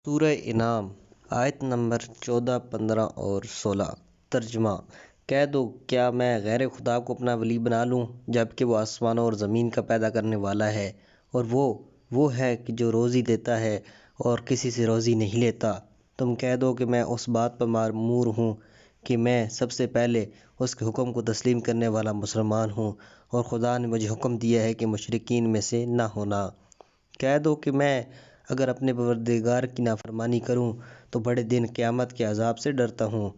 سورہ انعام آیت نمبر 14، 15 اور 16۔ ترجمہ: کہہ دو، کیا میں غیر خدا کو اپنا ولی بنا لوں جبکہ وہ آسمانوں اور زمین کا پیدا کرنے والا ہے، اور وہ ہے کہ جو روزی دیتا ہے اور کسی سے روزی نہیں لیتا۔ تم کہہ دو کہ میں اس بات پر مأمور ہوں کہ میں سب سے پہلے اس کے حکم کو تسلیم کرنے والا مسلمان ہوں، اور خدا نے مجھے حکم دیا ہے کہ مشرکین میں سے نہ ہونا۔ کہہ دو کہ میں اگر اپنے پروردگار کی نافرمانی کروں تو بڑے دن قیامت کے عذاب سے ڈرتا ہوں۔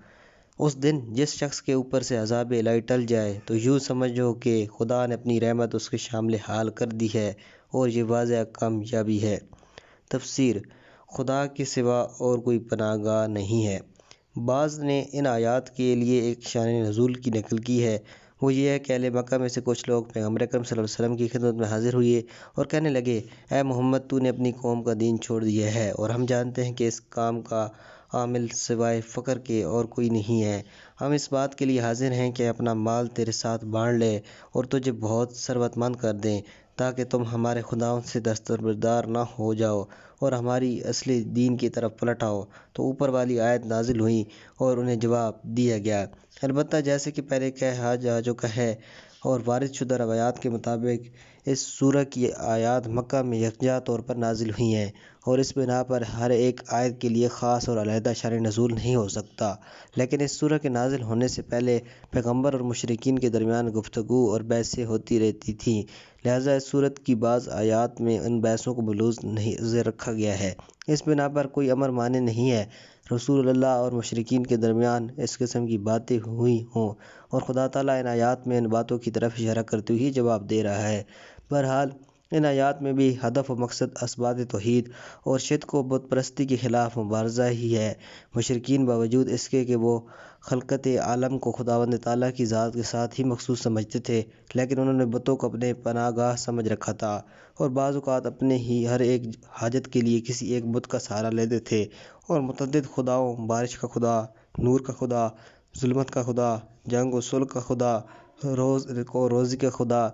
اس دن جس شخص کے اوپر سے عذاب الہی ٹل جائے تو یوں سمجھو کہ خدا نے اپنی رحمت اس کے شامل حال کر دی ہے، اور یہ واضح کامیابی ہے۔ تفسیر: خدا کے سوا اور کوئی پناہ گاہ نہیں ہے۔ بعض نے ان آیات کے لیے ایک شان نزول کی نقل کی ہے، وہ یہ ہے کہ اہل مکہ میں سے کچھ لوگ پیغمبر اکرم صلی اللہ علیہ وسلم کی خدمت میں حاضر ہوئے اور کہنے لگے، اے محمد، تو نے اپنی قوم کا دین چھوڑ دیا ہے، اور ہم جانتے ہیں کہ اس کام کا عامل سوائے فقر کے اور کوئی نہیں ہے۔ ہم اس بات کے لیے حاضر ہیں کہ اپنا مال تیرے ساتھ بانٹ لیں اور تجھے بہت ثروت مند کر دیں، تاکہ تم ہمارے خداؤں سے دستبردار نہ ہو جاؤ اور ہماری اصلی دین کی طرف پلٹ آؤ۔ تو اوپر والی آیت نازل ہوئی اور انہیں جواب دیا گیا۔ البتہ جیسے کہ پہلے کہا جا چکا ہے اور وارد شدہ روایات کے مطابق اس سورہ کی آیات مکہ میں یکجا طور پر نازل ہوئی ہیں، اور اس بنا پر ہر ایک آیت کے لیے خاص اور علیحدہ شان نزول نہیں ہو سکتا۔ لیکن اس سورہ کے نازل ہونے سے پہلے پیغمبر اور مشرکین کے درمیان گفتگو اور بحثیں ہوتی رہتی تھیں، لہٰذا اس سورت کی بعض آیات میں ان بحثوں کو ملحوظ نظر رکھا گیا ہے۔ اس بنا پر کوئی امر مانع نہیں ہے رسول اللہ اور مشرکین کے درمیان اس قسم کی باتیں ہوئی ہوں، اور خدا تعالیٰ ان آیات میں ان باتوں کی طرف اشارہ کرتے ہوئے جواب دے رہا ہے۔ بہرحال ان آیات میں بھی ہدف و مقصد اثبات توحید اور شرک و بت پرستی کے خلاف مبارزہ ہی ہے۔ مشرکین باوجود اس کے کہ وہ خلقت عالم کو خداوند تعالیٰ کی ذات کے ساتھ ہی مخصوص سمجھتے تھے، لیکن انہوں نے بتوں کو اپنے پناہ گاہ سمجھ رکھا تھا، اور بعض اوقات اپنے ہی ہر ایک حاجت کے لیے کسی ایک بت کا سہارا لیتے تھے، اور متعدد خداؤں، بارش کا خدا، نور کا خدا، ظلمت کا خدا، جنگ و صلح کا خدا، روزی کا خدا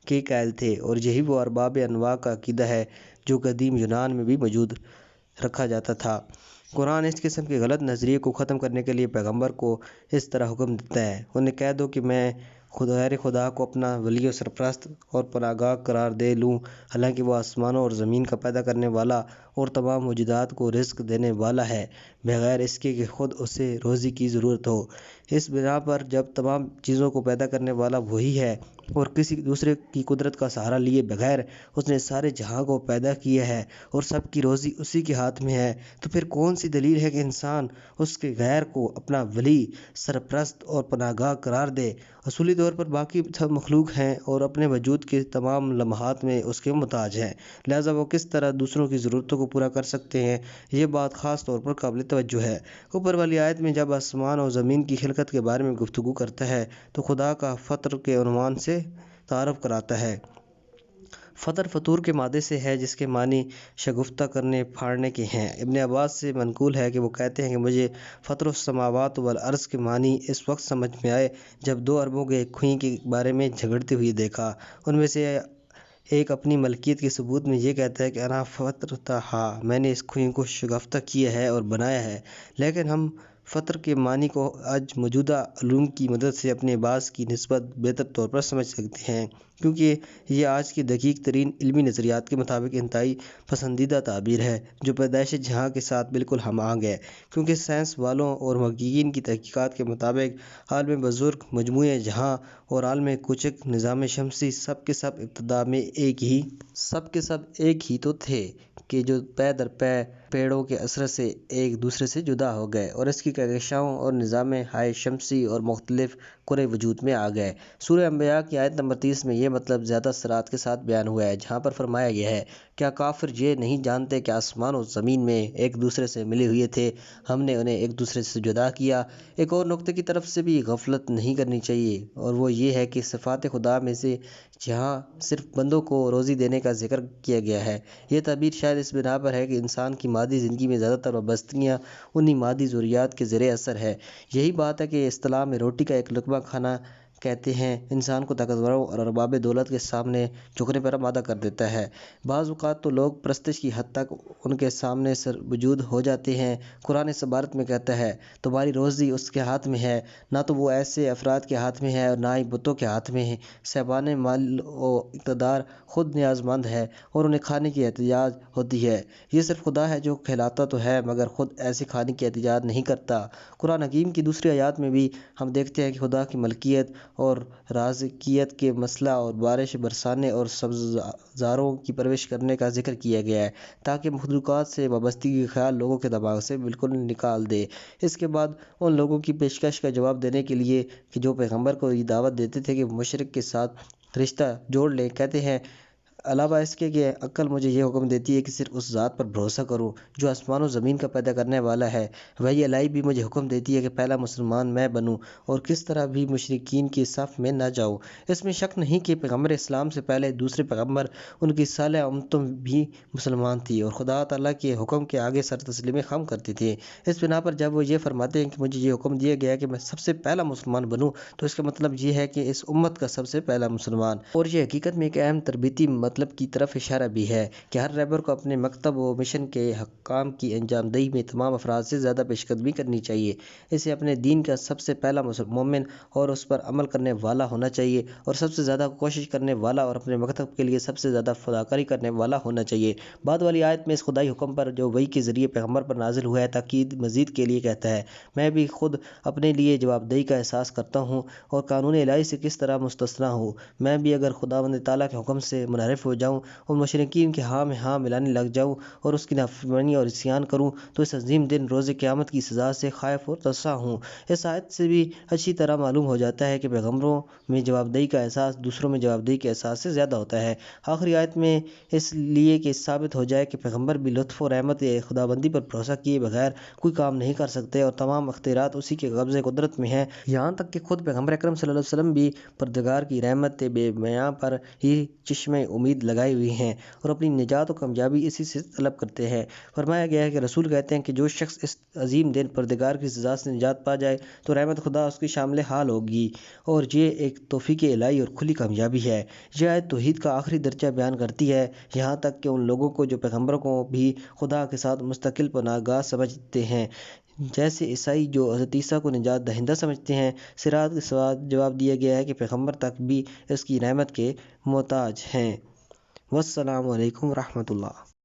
کے قائل تھے، اور یہی وہ ارباب انواع کا عقیدہ ہے جو قدیم یونان میں بھی موجود رکھا جاتا تھا۔ قرآن اس قسم کے غلط نظریے کو ختم کرنے کے لیے پیغمبر کو اس طرح حکم دیتا ہے، انہیں کہہ دو کہ میں غیر خدا کو اپنا ولی و سرپرست اور پناہ گاہ قرار دے لوں، حالانکہ وہ آسمانوں اور زمین کا پیدا کرنے والا اور تمام موجودات کو رزق دینے والا ہے، بغیر اس کے کہ خود اسے روزی کی ضرورت ہو۔ اس بنا پر جب تمام چیزوں کو پیدا کرنے والا وہی ہے اور کسی دوسرے کی قدرت کا سہارا لیے بغیر اس نے سارے جہاں کو پیدا کیا ہے اور سب کی روزی اسی کے ہاتھ میں ہے، تو پھر کون سی دلیل ہے کہ انسان اس کے غیر کو اپنا ولی، سرپرست اور پناہ گاہ قرار دے؟ اصولی طور پر باقی سب مخلوق ہیں اور اپنے وجود کے تمام لمحات میں اس کے محتاج ہیں، لہٰذا وہ کس طرح دوسروں کی ضرورتوں کو پورا کر سکتے ہیں؟ یہ بات خاص طور پر قابل توجہ ہے۔ اوپر والی آیت میں جب آسمان اور زمین کی خلقت کے بارے میں گفتگو کرتا ہے تو خدا کا فطر کے عنوان سے تعارف کراتا ہے۔ فطر فطور کے مادے سے ہے جس کے معنی شگفتہ کرنے، پھاڑنے کے ہیں۔ ابن عباس سے منقول ہے کہ وہ کہتے ہیں کہ مجھے فطر السماوات والارض کے معنی اس وقت سمجھ میں آئے جب دو عربوں کو ایک کنویں کے بارے میں جھگڑتے ہوئے دیکھا۔ ان میں سے ایک اپنی ملکیت کے ثبوت میں یہ کہتا ہے کہ انا فطرتھا، میں نے اس کنویں کو شگفتہ کیا ہے اور بنایا ہے، لیکن ہم فطر کے معنی کو آج موجودہ علوم کی مدد سے اپنے بعض کی نسبت بہتر طور پر سمجھ سکتے ہیں، کیونکہ یہ آج کی دقیق ترین علمی نظریات کے مطابق انتہائی پسندیدہ تعبیر ہے جو پیدائش جہاں کے ساتھ بالکل ہم آہنگ ہے، کیونکہ سائنس والوں اور محققین کی تحقیقات کے مطابق عالم بزرگ، مجموعہ جہاں اور عالم کوچک نظام شمسی سب کے سب ابتدا میں ایک ہی تو تھے کہ جو پے در پے پیڑوں کے اثر سے ایک دوسرے سے جدا ہو گئے اور اس کی کہکشاؤں اور نظام ہائے شمسی اور مختلف کرے وجود میں آ گئے۔ سورہ انبیاء کی آیت نمبر 30 میں یہ مطلب زیادہ صراحت کے ساتھ بیان ہوا ہے، جہاں پر فرمایا گیا ہے، کیا کافر یہ نہیں جانتے کہ آسمان و زمین میں ایک دوسرے سے ملے ہوئے تھے، ہم نے انہیں ایک دوسرے سے جدا کیا۔ ایک اور نقطے کی طرف سے بھی غفلت نہیں کرنی چاہیے، اور وہ یہ ہے کہ صفات خدا میں سے جہاں صرف بندوں کو روزی دینے کا ذکر کیا گیا ہے، یہ تعبیر شاید اس بنا پر ہے کہ انسان کی مادی زندگی میں زیادہ تر وابستگیاں انہی مادی ضروریات کے زیر اثر ہے۔ یہی بات ہے کہ اصطلاح میں روٹی کا ایک لقمہ کھانا کہتے ہیں انسان کو طاقتوروں اور ارباب دولت کے سامنے جھکنے پر آمادہ کر دیتا ہے۔ بعض اوقات تو لوگ پرستش کی حد تک ان کے سامنے سر وجود ہو جاتے ہیں۔ قرآن اس عبارت میں کہتا ہے تمہاری روزی اس کے ہاتھ میں ہے، نہ تو وہ ایسے افراد کے ہاتھ میں ہے اور نہ ہی بتوں کے ہاتھ میں ہے۔ صاحبان مال و اقتدار خود نیاز مند ہے اور انہیں کھانے کی احتیاج ہوتی ہے۔ یہ صرف خدا ہے جو کھلاتا تو ہے مگر خود ایسے کھانے کی احتیاج نہیں کرتا۔ قرآن حکیم کی دوسری آیات میں بھی ہم دیکھتے ہیں کہ خدا کی ملکیت اور رازقیت کے مسئلہ اور بارش برسانے اور سبززاروں کی پرورش کرنے کا ذکر کیا گیا ہے تاکہ مخلوقات سے وابستگی کا خیال لوگوں کے دماغ سے بالکل نکال دے۔ اس کے بعد ان لوگوں کی پیشکش کا جواب دینے کے لیے کہ جو پیغمبر کو یہ دعوت دیتے تھے کہ وہ مشرک کے ساتھ رشتہ جوڑ لیں، کہتے ہیں علاوہ اس کے کہ عقل مجھے یہ حکم دیتی ہے کہ صرف اس ذات پر بھروسہ کروں جو آسمان و زمین کا پیدا کرنے والا ہے۔ وحی الہی بھی مجھے حکم دیتی ہے کہ پہلا مسلمان میں بنوں اور کس طرح بھی مشرکین کی صف میں نہ جاؤں۔ اس میں شک نہیں کہ پیغمبر اسلام سے پہلے دوسرے پیغمبر ان کی صالح امتوں بھی مسلمان تھی اور خدا تعالیٰ کے حکم کے آگے سر تسلیمی خم کرتی تھی۔ اس بنا پر جب وہ یہ فرماتے ہیں کہ مجھے یہ حکم دیا گیا کہ میں سب سے پہلا مسلمان بنوں تو اس کا مطلب یہ ہے کہ اس امت کا سب سے پہلا مسلمان۔ اور یہ حقیقت میں ایک اہم تربیتی مطلب کی طرف اشارہ بھی ہے کہ ہر رہبر کو اپنے مکتب و مشن کے کام کی انجام دہی میں تمام افراد سے زیادہ پیش قدمی کرنی چاہیے۔ اسے اپنے دین کا سب سے پہلا مومن اور اس پر عمل کرنے والا ہونا چاہیے اور سب سے زیادہ کوشش کرنے والا اور اپنے مکتب کے لیے سب سے زیادہ فداکاری کرنے والا ہونا چاہیے۔ بعد والی آیت میں اس خدائی حکم پر جو وحی کے ذریعے پیغمبر پر نازل ہوا ہے تاکید مزید کے لیے کہتا ہے میں بھی خود اپنے لیے جواب دہی کا احساس کرتا ہوں اور قانون الہی سے کس طرح مستثنیٰ ہوں۔ میں بھی اگر خداوند تعالیٰ کے حکم سے منحرف ہو جاؤں اور مشرکین کے ہاں میں ہاں ملانے لگ جاؤں اور اس کی نافرمانی اور عصیان کروں تو اس عظیم دن روز قیامت کی سزا سے خائف اور ترسا ہوں۔ اس آیت سے بھی اچھی طرح معلوم ہو جاتا ہے کہ پیغمبروں میں جواب دہی کا احساس دوسروں میں جواب دہی کے احساس سے زیادہ ہوتا ہے۔ آخری آیت میں اس لیے کہ ثابت ہو جائے کہ پیغمبر بھی لطف و رحمت خداوندی پر بھروسہ کیے بغیر کوئی کام نہیں کر سکتے اور تمام اختیارات اسی کے قبضے قدرت میں ہیں، یہاں تک کہ خود پیغمبر اکرم صلی اللہ علیہ وسلم بھی پروردگار کی رحمت بے میاں پر ہی چشمِ امید لگائے ہوئے ہیں اور اپنی نجات و کامیابی اسی سے طلب کرتے ہیں۔ فرمایا گیا ہے کہ رسول کہتے ہیں کہ جو شخص اس عظیم دن پروردگار کی سزا سے نجات پا جائے تو رحمت خدا اس کی شامل حال ہوگی اور یہ ایک توفیق الہی اور کھلی کامیابی ہے۔ یہ آیت توحید کا آخری درجہ بیان کرتی ہے، یہاں تک کہ ان لوگوں کو جو پیغمبروں کو بھی خدا کے ساتھ مستقل پناہ گاہ سمجھتے ہیں جیسے عیسائی جو حضرت عیسیٰ کو نجات دہندہ سمجھتے ہیں۔ صراط کے ساتھ جواب دیا گیا ہے کہ پیغمبر تک بھی اس کی رحمت کے محتاج ہیں۔ والسلام علیکم ورحمۃ اللہ۔